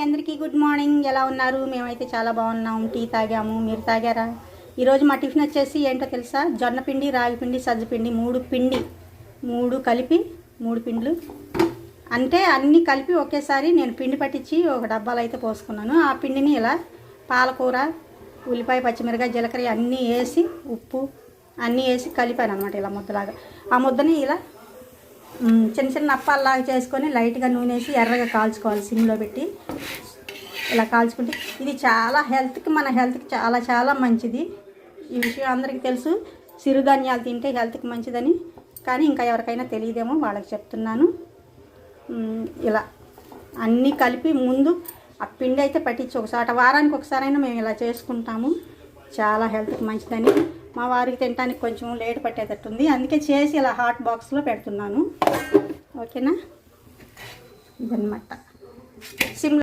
అందరికీ good morning. ఎలా ఉన్నారు? మేమైతే చాలా బాగున్నాం. టీ తాగాము. మీరు తాగారా? ఈరోజు మా టిఫిన్ వచ్చేసి ఏంటో తెలుసా? జొన్న పిండి, రాగి పిండి, సజ్జ పిండి, మూడు కలిపి 3 పిండ్లు అంటే అన్నీ కలిపి ఒకేసారి నేను పిండి పట్టించి ఒక డబ్బాలో అయితే పోసుకున్నాను. ఆ పిండిని ఇలా పాలకూర, ఉల్లిపాయ, పచ్చిమిరకాయ, జీలకర్ర అన్నీ వేసి ఉప్పు అన్నీ వేసి కలిపాను అనమాట. ఇలా ముద్దలాగా ఆ ముద్దని ఇలా చిన్న చిన్న అప్పాల్లాగా చేసుకొని లైట్గా నూనె వేసి ఎర్రగా కాల్చుకోవాలి. సిమ్లో పెట్టి ఇలా కాల్చుకుంటే ఇది చాలా మన హెల్త్కి చాలా చాలా మంచిది. ఈ విషయం అందరికీ తెలుసు. సిరుధాన్యాలు తింటే హెల్త్కి మంచిదని, కానీ ఇంకా ఎవరికైనా తెలియదేమో వాళ్ళకి చెప్తున్నాను. ఇలా అన్నీ కలిపి ముందు ఆ పిండి అయితే పట్టించి వారానికి ఒకసారైనా మేము ఇలా చేసుకుంటాము. చాలా హెల్త్కి మంచిదని. మా వారికి తినడానికి కొంచెం లేట్ పట్టేటట్టుంది, అందుకే చేసి ఇలా హాట్ బాక్స్లో పెడుతున్నాను. ఓకేనా? ఇదన్నమాట. సిమ్